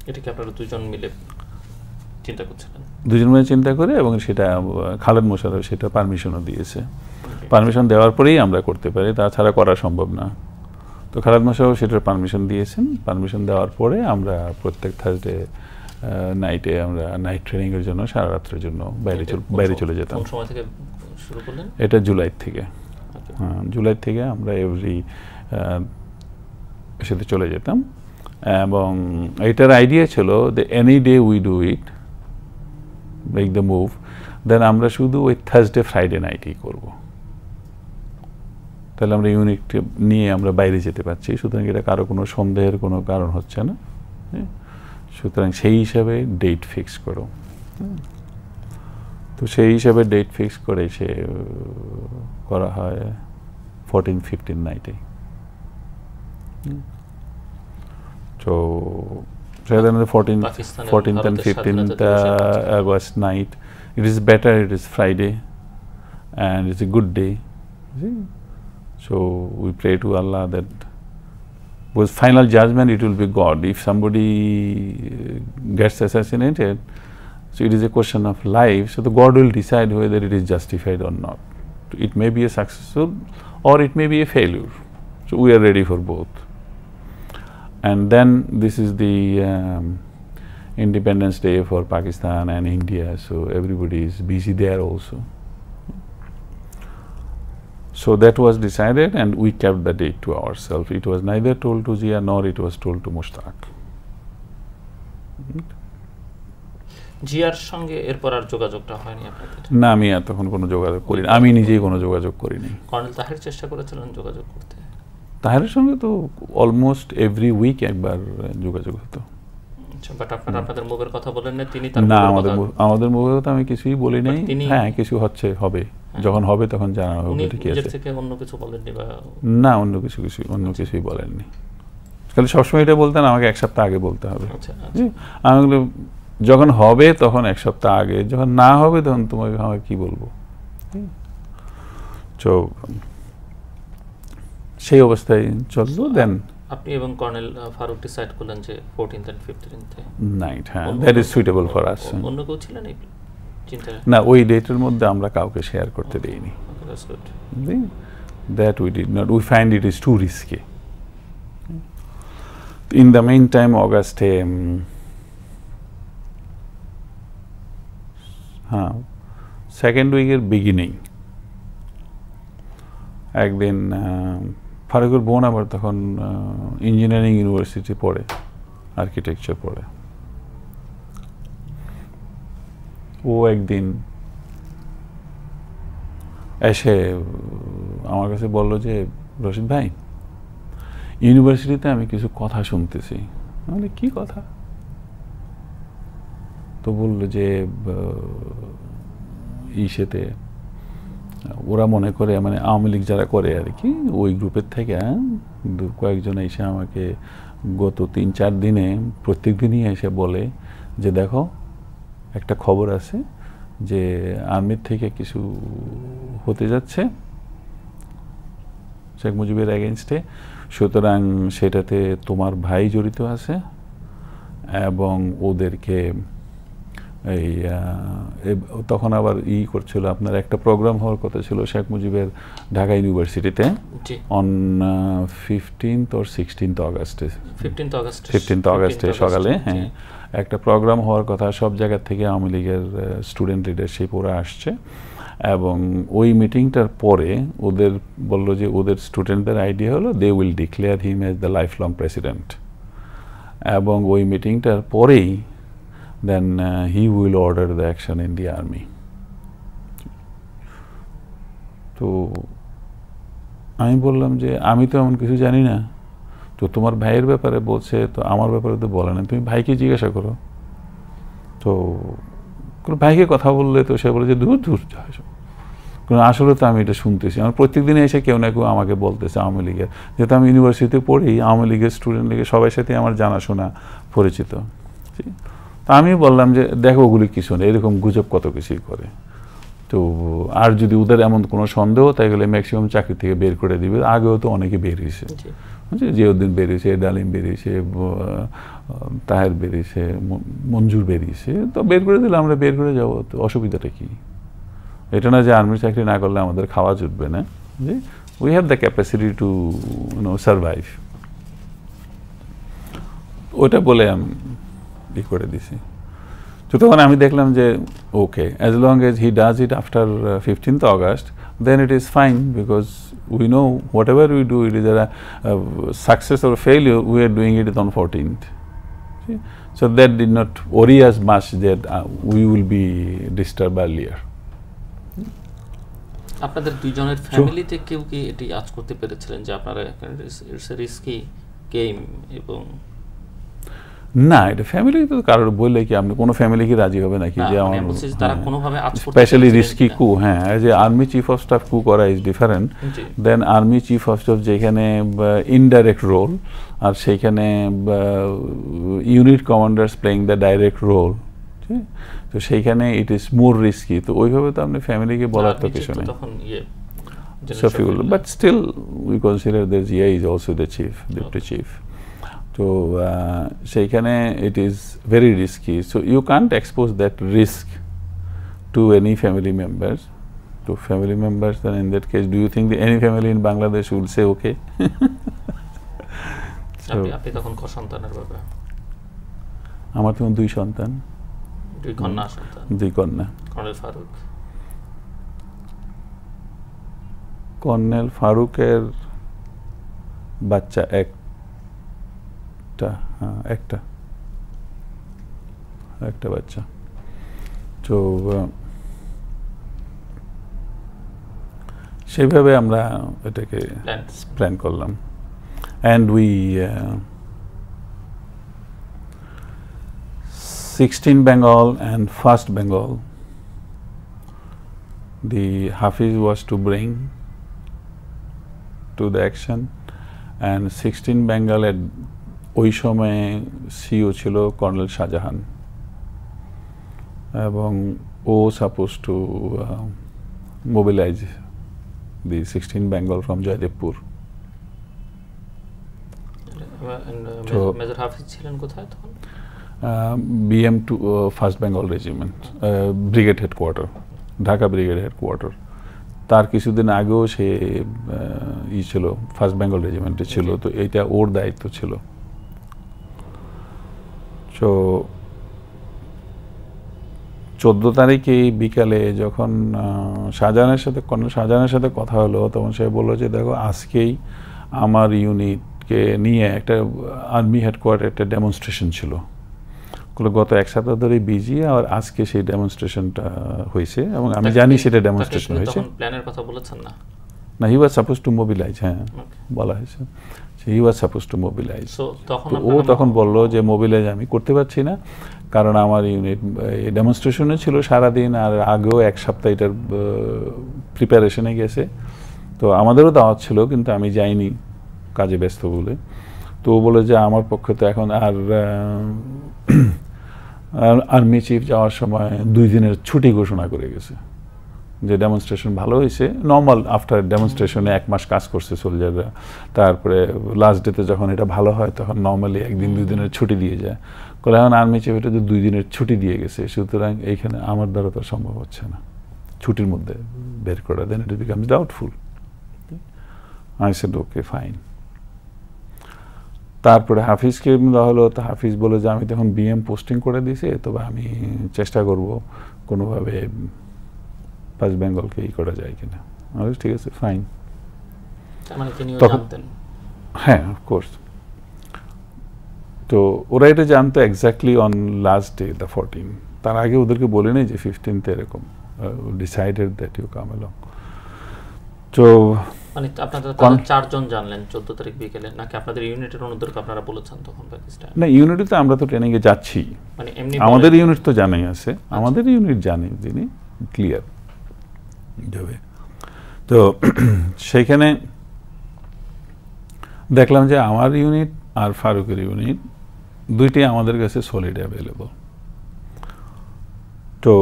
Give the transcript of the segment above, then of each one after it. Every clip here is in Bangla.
এটা কি আপনারা দুজন মিলে চিন্তা করছিলেন? দুজন মিলে চিন্তা করে, এবং সেটা খালেদ মোশাররফ সেটা পারমিশনও দিয়েছে। পারমিশন দেওয়ার পরেই আমরা করতে পারি, তাছাড়া করা সম্ভব না। তো খালেদ মোশাররফ সেটার পারমিশন দিয়েছেন। পারমিশন দেওয়ার পরে আমরা প্রত্যেক থার্সডে নাইটে আমরা নাইট ট্রেনিংয়ের জন্য সারা রাত্রের জন্য বাইরে চলে যেতাম। কোন সময় থেকে শুরু করলেন? এটা জুলাই থেকে। হ্যাঁ, জুলাই থেকে আমরা এভরি সাথে চলে যেতাম, এবং এটার আইডিয়া ছিল যে any day we do it, make the move, then আমরা শুধু ওই থার্সডে ফ্রাইডে নাইটেই করব। তাহলে আমরা ইউনিট নিয়ে আমরা বাইরে যেতে পারছি, সুতরাং এটা কারো কোনো সন্দেহের কোনো কারণ হচ্ছে না। সুতরাং সেই হিসাবে ডেট ফিক্স করো। তো সেই হিসাবে ডেট ফিক্স করে সে করা হয় 14-15 নাইটে। So rather than the 14th and 15th August night, it is better, it is Friday and it's a good day. So we pray to Allah that with final judgment it will be God. If somebody gets assassinated, so it is a question of life, so the God will decide whether it is justified or not. It may be a successful or it may be a failure. So we are ready for both. And then this is the Independence Day for Pakistan and India, so everybody is busy there also. So that was decided, and we kept the date to ourselves. It was neither told to Zia nor it was told to Mushtaq. জিয়ার সঙ্গে এরপর আর যোগাযোগটা হয়নি আপনাদের? না, আমি আর তখন কোনো যোগাযোগ করিনি, আমি নিজেই কোনো যোগাযোগ করিনি। কর্নেল তাহের চেষ্টা করেছিলেন যোগাযোগ করতে? তাহেরের সঙ্গে তো অলমোস্ট এভরি উইক একবার যোগাযোগ হতো। বাট আপনারা আপনাদের মুভের কথা বলেন না? তিনি না, আমাদের মুভের কথা আমি কিছুই বলি নাই। হ্যাঁ, কিছু হচ্ছে, হবে, যখন হবে তখন জানানো হবে। ঠিক আছে, থেকে অন্য কিছু বলেননি? না, অন্য কিছুই বলেননি। খালি সবসময় এটা বলতেন আমাকে এক সপ্তাহ আগে বলতে হবে। আমি বললাম যখন হবে তখন এক সপ্তাহ আগে, যখন না হবে তখন তোমাকে আমাকে কি বলবো। তো সেই অবস্থায় চললো। দেন আপনি এবং কর্নেল ফারুক ডিসাইড করলেন যে 14th and 15th নাইট, হ্যাঁ, that is suitable for us. অন্য কেউ ছিলেন এই চিন্তায়? না, ওই ডেটের মধ্যে আমরা কাউকে শেয়ার করতে দেইনি। That we did not. We find it is too risky. In the meantime, August second week beginning, একদিন ফারুকের বোন আবার তখন ইঞ্জিনিয়ারিং ইউনিভার্সিটি পড়ে, আর্কিটেকচার পড়ে। ও একদিন এসে আমার কাছে বললো যে রশিদ ভাই, ইউনিভার্সিটিতে আমি কিছু কথা শুনতেছি। মানে কি কথা? তো বললো যে ইসেতে ওরা মনে করে, মানে আওয়ামী লীগ যারা করে আর কি, ওই গ্রুপের থেকে কয়েকজন এসে আমাকে গত 3-4 দিনে প্রত্যেক দিনই এসে বলে যে দেখো একটা খবর আছে যে আর্মির থেকে কিছু হতে যাচ্ছে শেখ মুজিবের এগেইনস্টে, সুতরাং সেটাতে তোমার ভাই জড়িত আছে, এবং ওদেরকে এই তখন আবার করছিল, আপনার একটা প্রোগ্রাম হওয়ার কথা ছিল শেখ মুজিবের ঢাকা ইউনিভার্সিটিতে on 15th or 16th August, 15th August সকালে, হ্যাঁ, একটা প্রোগ্রাম হওয়ার কথা। সব জায়গা থেকে আওয়ামী লীগের স্টুডেন্ট লিডারশিপ ওরা আসছে, এবং ওই মিটিংটার পরে ওদের বলল যে ওদের স্টুডেন্টদের আইডিয়া হলো they will declare him as the life long president, এবং ওই মিটিংটার পরেই then he will order the action in the army. তো আমি বললাম যে আমি তো এমন কিছু জানি না, তো তোমার ভাইয়ের ব্যাপারে বলছে, তো আমার ব্যাপারে তো বলে না, তুমি ভাইকে জিজ্ঞাসা করো। তো কোনো ভাইকে কথা বললে তো সে বলে যে দূর কারণ আসলে তো আমি এটা শুনতেছি, আমার প্রত্যেক দিনে এসে কেউ না কেউ আমাকে বলতেছে আওয়ামী লীগের, যেহেতু আমি ইউনিভার্সিটিতে পড়ি, আওয়ামী লীগের স্টুডেন্ট লীগের সবার সাথে আমার জানাশোনা পরিচিত। তা আমি বললাম যে দেখো ওগুলি কিছু না, এরকম গুজব কত কিছুই করে, তো আর যদি ওদের এমন কোনো সন্দেহ তাই গেলে ম্যাক্সিমাম চাকরি থেকে বের করে দিবে, আগেও তো অনেকে বের হয়েছে। জিয়াউদ্দিন বেরিয়েছে, ডালিম বেরিয়েছে, তাহের বেরিয়েছে, মঞ্জুর বেরিয়েছে, তো বের করে দিলে আমরা বের করে যাবো, তো অসুবিধাটা কি? এটা না যে আর্মির চাকরি না করলে আমাদের খাওয়া জুটবে না, যে we have the capacity to survive. ওটা বলে আমি করে দিছি। তো তখন আমি দেখলাম যে okay, as long as he does it after 15th August, then it is fine, because we know whatever we do, it is a success or failure, we are doing it on 14th. See? So that did not worry us much that we will be disturbed earlier. আপনাদের দুইজনের ফ্যামিলিতে কেউ কি এটি আজ করতে পেরেছিলেন যে আপনারা ইটস এ রিস্কি গেম? এবং না, এটা ফ্যামিলি তো কারোর বললে কি আপনি কোনো ফ্যামিলি কি রাজি হবে নাকি যে আমার তারা কোনোভাবে আজ করতে স্পেশালি রিস্কি কু? হ্যাঁ, যে army chief of staff coup করা is different then army chief of staff যেখানে ইনডাইরেক্ট রোল, আর সেইখানে unit commanders playing the direct role, তো সেইখানে ইট ইজ মোর রিস্কি। তো ওইভাবে তো আপনি ফ্যামিলিকে বলার তো কিছু নেই। Shafiul, but still we consider that Zia is also the chief, deputy chief. So সেইখানে it is very risky, so you can't expose that risk to any family members. To family members, then in that case, do you think that any family in Bangladesh will say okay? আপনি তখন কত সন্তানের বাবা? আমার তখন 2 সন্তান, 2 কন্যা সন্তান। 2 কন্যা। কর্নেল ফারুক, কর্নেল ফারুকের বাচ্চা একটা, একটা বাচ্চা। তো সেইভাবে আমরা এটাকে প্ল্যান করলাম। And we 16 Bengal and 1st Bengal, the Hafiz was to bring to the action, and 16 Bengal at ওই সময়ে সিও ছিল কর্নেল শাহজাহান, এবং ও suppose to mobilise the 16 Bengal from Joydebpur. Major Hafiz ছিলেন কোথায় তখন? BM2 1st Bengal regiment, brigade headquarter, Dhaka brigade headquarter. তার কিছুদিন আগেও সে ছিল 1st Bengal রেজিমেন্টে ছিল, তো এইটা ওর দায়িত্ব ছিল। তো 14 তারিখে বিকালে যখন শাহজাহানের সাথে কথা হলো, তখন সে বললো যে দেখো আজকেই আমার ইউনিটকে নিয়ে একটা আর্মি হেডকোয়ার্টার একটা ডেমনস্ট্রেশন ছিল, গত 1 সপ্তাহ ধরে বিজি, আর আজকে সেই ডেমনস্ট্রেশনটা হয়েছে, এবং আমি জানি সেটা ডেমনস্ট্রেশন হয়েছে। প্ল্যানের কথা বলেছেন না? না, হি ওয়াজ সাপোজ টু মোবিলাইজ, হ্যাঁ বলা হয়েছে, হি ওয়াজ সাপোজ টু মোবিলাইজ। ও তখন বলল যে মোবিলাইজ আমি করতে পারছি না, কারণ আমার ইউনিট ডেমনস্ট্রেশনে ছিল সারাদিন, আর আগেও 1 সপ্তাহ এটার প্রিপারেশনে গেছে, তো আমাদেরও দাওয়াত ছিল কিন্তু আমি যাইনি কাজে ব্যস্ত বলে। তো ও বলে যে আমার পক্ষে তো এখন আর আর্মি চিফ যাওয়ার সময় 2 দিনের ছুটি ঘোষণা করে গেছে, যে ডেমনস্ট্রেশন ভালো হয়েছে। নর্মাল আফটার ডেমনস্ট্রেশনে 1 মাস কাজ করছে সোলজাররা, তারপরে লাস্ট ডেতে যখন এটা ভালো হয় তখন নর্মালি 1 দিন 2 দিনের ছুটি দিয়ে যায়। বলে এখন আর্মি চিফ এটা তো 2 দিনের ছুটি দিয়ে গেছে, সুতরাং এইখানে আমার দ্বারা তো সম্ভব হচ্ছে না ছুটির মধ্যে বের করা, then it becomes doubtful. I said okay fine. তারপরে হাফিজকে দেওয়া হলো, তো হাফিজ বলে যে আমি তখন BM পোস্টিং করে দিয়েছি, তবে আমি চেষ্টা করব কোনোভাবে 1st Bengalকে করা যায় কিনা। ঠিক আছে, ফাইন। হ্যাঁ, অফকোর্স। তো ওরা এটা জানতো exactly on last day the 14, তার আগে ওদেরকে বলে নেই যে 15th এরকম decided that you come along. তো মানে আপনারা 4 জন জানলেন 14 তারিখ বিকেলে, নাকি আপনাদের ইউনিটের অন্যদেরকে আপনারা বলেছেন তখন পাকিস্তানে? না, ইউনিটে তো আমরা তো ট্রেনিং এ যাচ্ছি, মানে এমনি আমাদের ইউনিট তো জানাই আছে, আমাদের ইউনিট জানে যিনি ক্লিয়ার যাবে। তো সেখানে দেখলাম যে আমার ইউনিট আর ফারুকের ইউনিট দুইটাই আমাদের কাছে সলিড অ্যাভেলেবল। তো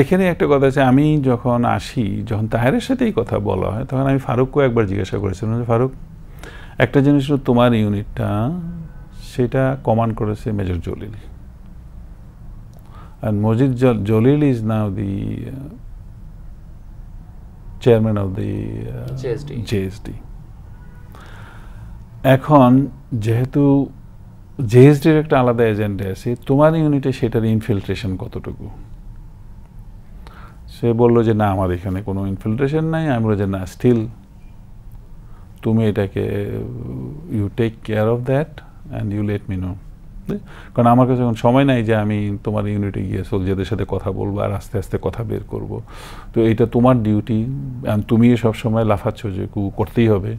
এখানে একটা কথা আছে, আমি যখন আসি, যখন তাহেরের সাথে এই কথা বলা হয়, তখন আমি ফারুককেও একবার জিজ্ঞাসা করেছিলাম যে ফারুক, একটা জিনিস হলো তোমার ইউনিটটা সেটা কমান্ড করেছে major Jalil, and Mojid Jalil is now the chairman of the JSD. এখন যেহেতু জেএসডির একটা আলাদা এজেন্ডা আছে, তোমার ইউনিটে সেটার ইনফিল্ট্রেশন কতটুকু? সে বলল যে না, আমার এখানে কোনো ইনফিল্ট্রেশন নাই। আমি বললাম যে না, স্টিল তুমি এটাকে you take care of that and you let me know. কারণ আমার কাছে এখন সময় নাই যে আমি তোমার ইউনিটে গিয়ে সোলজারদের সাথে কথা বলবো আর আস্তে আস্তে কথা বের করব। তো এটা তোমার ডিউটি, তুমি সবসময় লাফাচ্ছ যে করতেই হবে।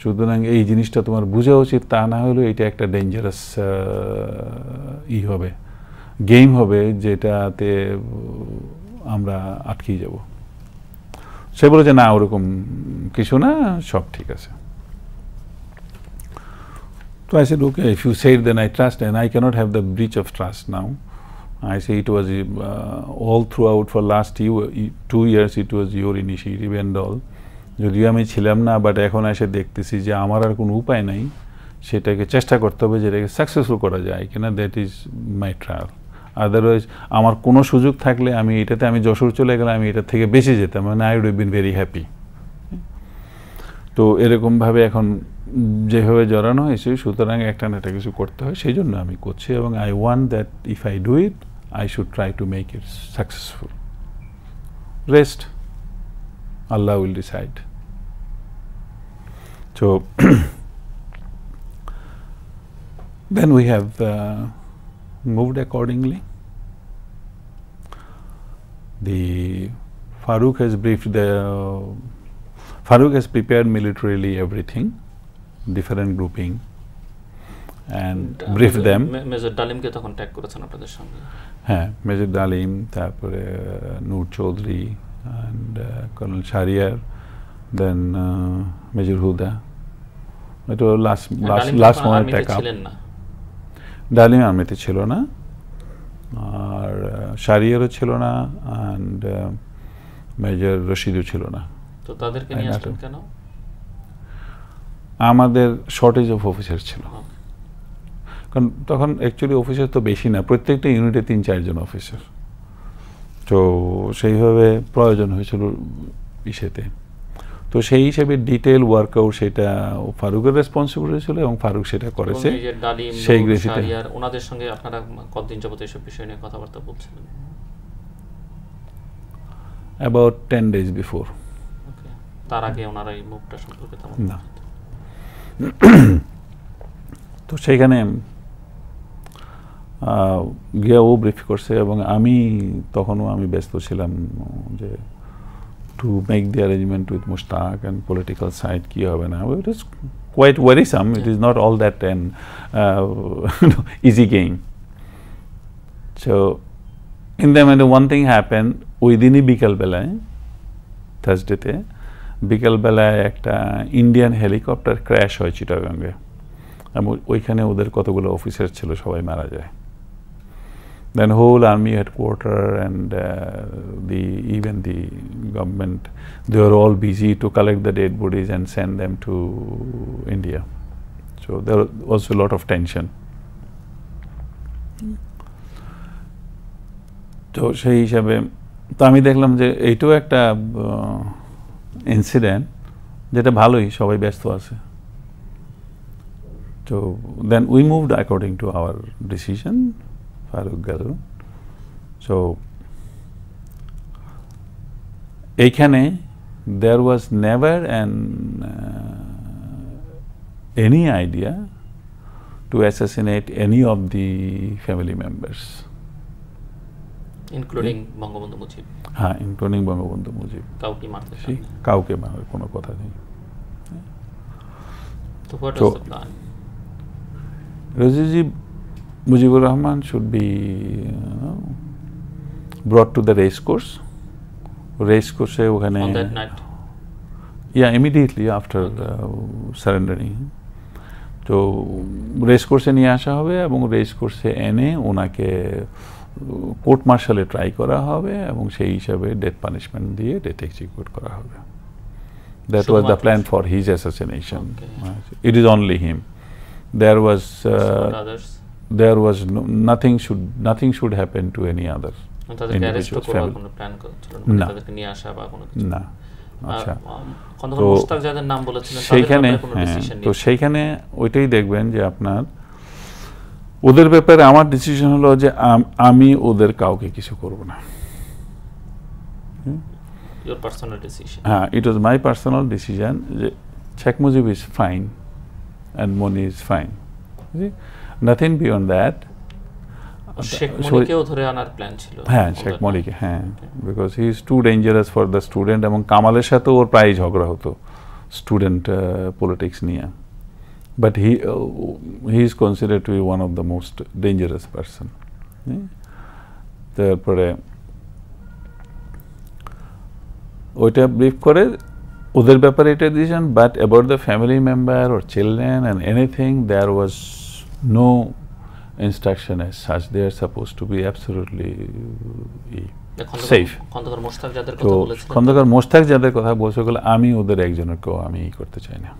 সুতরাং এই জিনিসটা তোমার বোঝা উচিত, তা না হলে এটা একটা ডেঞ্জারাস হবে, গেম হবে, যেটাতে আমরা আটকেই যাব। সে বলে যে না, ওরকম কিছু না, সব ঠিক আছে। So I said, okay, if you say it, then I trust, and I cannot have the breach of trust now. I say it was all throughout for last 2 years, it was your initiative and all. যদিও আমি ছিলাম না, বাট এখন এসে দেখতেছি যে আমার আর কোনো উপায় নাই, সেটাকে চেষ্টা করতে হবে যেটাকে সাকসেসফুল করা যায় কিনা। That is my trial. Otherwise আমার কোনো সুযোগ থাকলে আমি যশোর চলে গেলে আমি এটার থেকে বেশি যেতাম, মানে I would have been very happy. তো এরকমভাবে এখন যেভাবে জড়ানো হয়েছে, সুতরাং একটা না একটা কিছু করতে হয়, সেই জন্য আমি করছি। এবং I want that if I do it, I should try to make it successful. Rest Allah will decide. So then we have moved accordingly. Farooq has prepared militarily everything, different grouping, and briefed them. Major ডালিমকে তখন ট্যাগ করেছেন আপনাদের সঙ্গে? হ্যাঁ, মেজর ডালিম, তারপরে Noor Chowdhury, and Colonel Shariar, then Major Huda. এটা last moment tag up. Dalim আর্মিতে ছিল না, আর শারিয়ারও ছিল না, অ্যান্ড মেজর রশিদও ছিল না। তো তাদেরকে নিয়ে আসলেন কেন? আমাদের শর্টেজ অফ অফিসার ছিল, কারণ তখন অ্যাকচুয়ালি অফিসার তো বেশি না, প্রত্যেকটা ইউনিটে 3-4 জন অফিসার। তো সেইভাবে প্রয়োজন হয়েছিল ইসেতে। তো সেই হিসেবে ডিটেল ওয়ার্কআউট সেটা ফারুকের রেসপন্সিবিলিটি ছিল, এবং ফারুক সেটা করেছে। সেই গ্রেসিতে ওনাদের সঙ্গে আপনারা কতদিন যাবত এসব বিষয় নিয়ে কথাবার্তা বলছিলেন? About 10 days before. তার আগে ওনারা এই মুভটা সম্পর্কে তেমন না। তো সেইখানে গিয়ে ও ব্রিফ করছে, এবং তখনও আমি ব্যস্ত ছিলাম যে to make the arrangement with Mushtaq and political side কি হবে না। It is quite worrisome. It is not all that an easy game. So in the end, one thing happened, ওই দিনই বিকালবেলায়, থার্সডেতে বিকালবেলায় একটা ইন্ডিয়ান হেলিকপ্টার ক্র্যাশ হয় চিটাগাঙ্গে, এবং ওইখানে ওদের কতগুলো অফিসার ছিল, সবাই মারা যায়। Then whole army headquarter and even the government, they were all busy to collect the dead bodies and send them to India. So there was a lot of tension. তো সেই হিসাবে তো আমি দেখলাম যে এইটাও একটা ইনসিডেন্ট, যেটা ভালোই, সবাই ব্যস্ত আছে। So then we moved according to our decision. Farooq গেল। So এইখানে there was never any idea to assassinate any of the family members, including Bangabandhu Mujib. হ্যাঁ, ইনক্লুডিং বঙ্গবন্ধু মুজিব। কাউকে মারার কোনো কথা নেই। তো what was the plan? Mujibur Rahman should be brought to the race course. Race course ওখানে on that night? Yeah, immediately after surrendering. তো রেস কোর্সে নিয়ে আসা হবে, এবং রেস কোর্সে এনে ওনাকে কোর্ট মার্শালে ট্রাই করা হবে, এবং সেই হিসাবে ডেথ পানিশমেন্ট দিয়ে ডেথ এক্সিকিউট করা হবে। That was the plan for his assassination. It is only him. There was others. There was nothing should happen to any other individual's family. না না আচ্ছা তো সেইখানে ওইটাই দেখবেন যে আপনার ওদের ব্যাপারে আমার ডিসিশন হলো যে আমি ওদের কাউকে কিছু করব না। Your personal decision. It was my personal decision যে Sheikh Mujib is fine and Moni is fine. See? Nothing beyond that. Sheikh Moniকেও ধরে আনার প্ল্যান ছিল। হ্যাঁ Sheikh Moniকে হ্যাঁ because he is too dangerous for the student এবং কামালের সাথে ওর প্রায় ঝগড়া হতো স্টুডেন্ট পলিটিক্স নিয়ে but he is considered to be one of the most dangerous person. তারপরে ওইটা ব্রিফ করে ওদের ব্যাপারে এটা দিয়েছেন but about the family member or children and anything there was no instruction as such. They are supposed to be absolutely safe. Khondaker Mostaq যাদের কথা বলছে আমি ওদের একজনের কেউ আমি করতে চাই না।